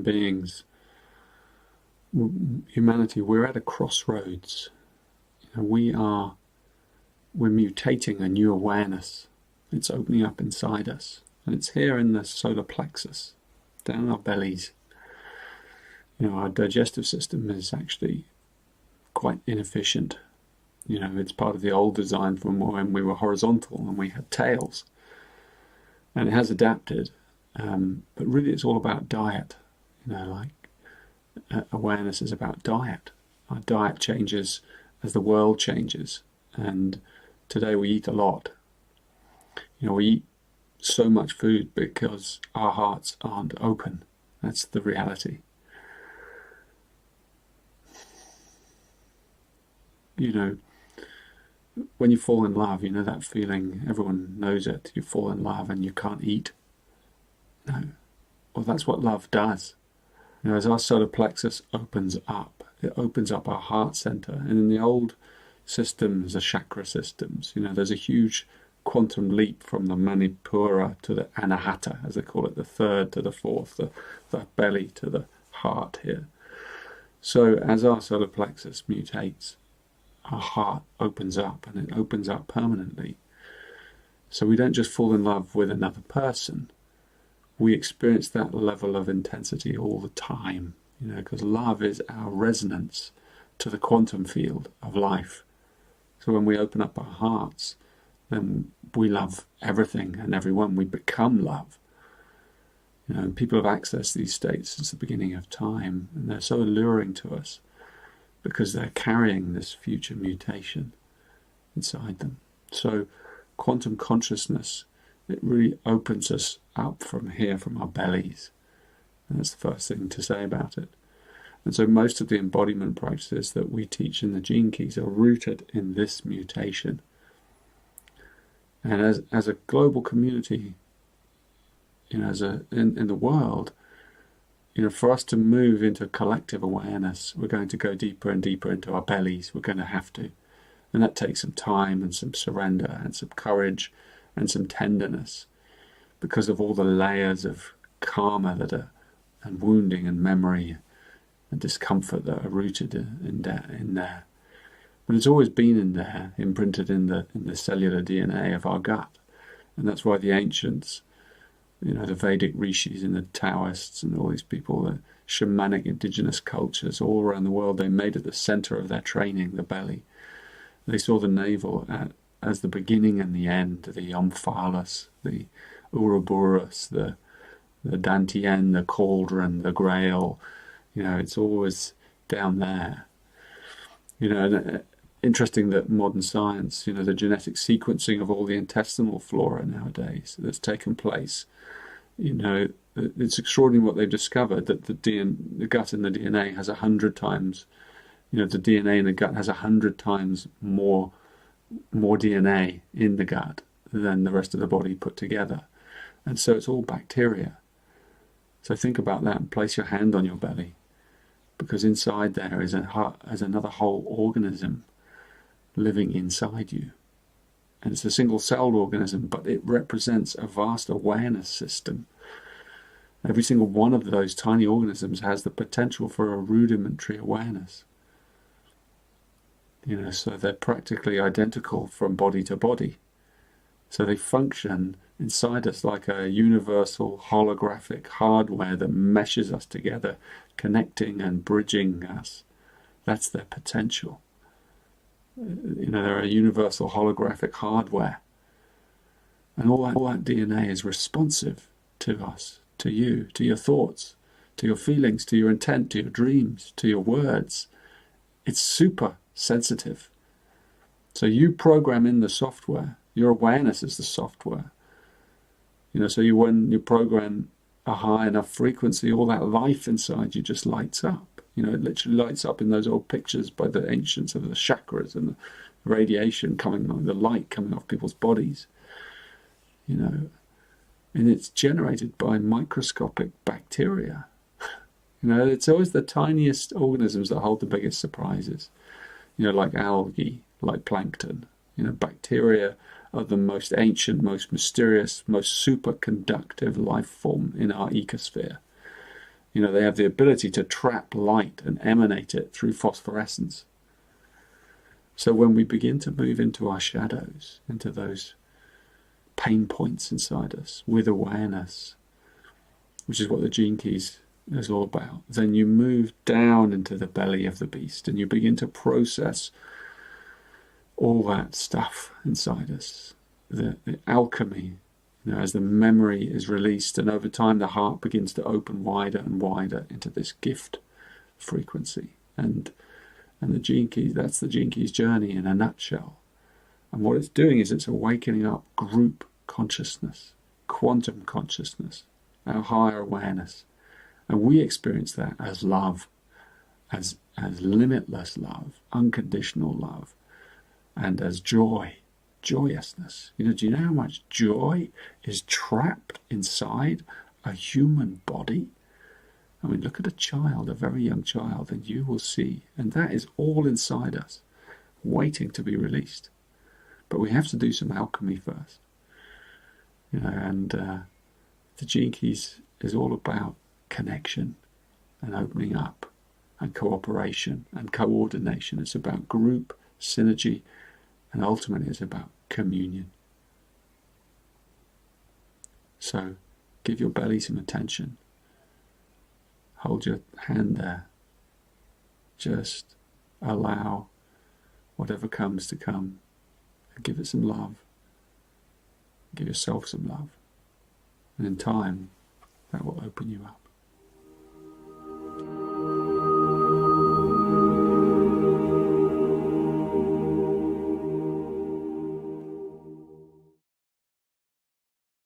human beings, humanity, we're at a crossroads. We're mutating a new awareness. It's opening up inside us, and it's here in the solar plexus, down our bellies. Our digestive system is actually quite inefficient. It's part of the old design from when we were horizontal and we had tails, and it has adapted. But really, it's all about diet. Awareness is about diet. Our diet changes as the world changes, and today we eat a lot. We eat so much food because our hearts aren't open. That's the reality. When you fall in love, that feeling, everyone knows it. You fall in love and you can't eat. No. Well, that's what love does. As our solar plexus opens up, it opens up our heart center. And in the old systems, the chakra systems, there's a huge quantum leap from the Manipura to the Anahata, as they call it, the third to the fourth, the belly to the heart here. So as our solar plexus mutates, our heart opens up, and it opens up permanently. So we don't just fall in love with another person. We experience that level of intensity all the time, because love is our resonance to the quantum field of life. So when we open up our hearts, then we love everything and everyone. We become love. People have accessed these states since the beginning of time, and they're so alluring to us because they're carrying this future mutation inside them. So quantum consciousness, it really opens us up from here, from our bellies. And that's the first thing to say about it. And so most of the embodiment practices that we teach in the Gene Keys are rooted in this mutation. And as a global community, in the world, for us to move into collective awareness, we're going to go deeper and deeper into our bellies. We're going to have to. And that takes some time and some surrender and some courage and some tenderness, because of all the layers of karma and wounding and memory and discomfort that are rooted in there. But it's always been in there, imprinted in the cellular DNA of our gut. And that's why the ancients, the Vedic rishis and the Taoists and all these people, the shamanic indigenous cultures all around the world, they made it the center of their training, the belly. They saw the navel as the beginning and the end, the Omphalos, the Ouroboros, the Dantian, the cauldron, the grail. It's always down there. Interesting that modern science, the genetic sequencing of all the intestinal flora nowadays that's taken place, it's extraordinary what they've discovered, that the gut and the DNA has 100 times, the DNA in the gut has 100 times more DNA in the gut than the rest of the body put together. And so it's all bacteria. So think about that and place your hand on your belly, because inside there is another whole organism living inside you. And it's a single-celled organism, but it represents a vast awareness system. Every single one of those tiny organisms has the potential for a rudimentary awareness. So they're practically identical from body to body. So they function inside us like a universal holographic hardware that meshes us together, connecting and bridging us. That's their potential. They're a universal holographic hardware. And all that DNA is responsive to us, to you, to your thoughts, to your feelings, to your intent, to your dreams, to your words. It's super sensitive. So you program in the software. Your awareness is the software. When you program a high enough frequency, all that life inside you just lights up. It literally lights up in those old pictures by the ancients of the chakras and the radiation the light coming off people's bodies. And it's generated by microscopic bacteria. It's always the tiniest organisms that hold the biggest surprises. Like algae, like plankton. Bacteria are the most ancient, most mysterious, most superconductive life form in our ecosphere. You know, they have the ability to trap light and emanate it through phosphorescence. So when we begin to move into our shadows, into those pain points inside us with awareness, which is what the gene keys is all about, then you move down into the belly of the beast and you begin to process all that stuff inside us, the alchemy, you know, as the memory is released, and over time the heart begins to open wider and wider into this gift frequency. And the gene keys, that's the gene keys journey in a nutshell. And what it's doing is it's awakening up group consciousness, quantum consciousness, our higher awareness. And we experience that as love, as limitless love, unconditional love, and as joy, joyousness. You know, do you know how much joy is trapped inside a human body? I mean, look at a child, a very young child, and you will see. And that is all inside us, waiting to be released. But we have to do some alchemy first. You know, and the gene keys is all about connection and opening up and cooperation and coordination. It's about group, synergy, and ultimately it's about communion. So give your belly some attention. Hold your hand there. Just allow whatever comes to come. And give it some love. Give yourself some love. And in time, that will open you up.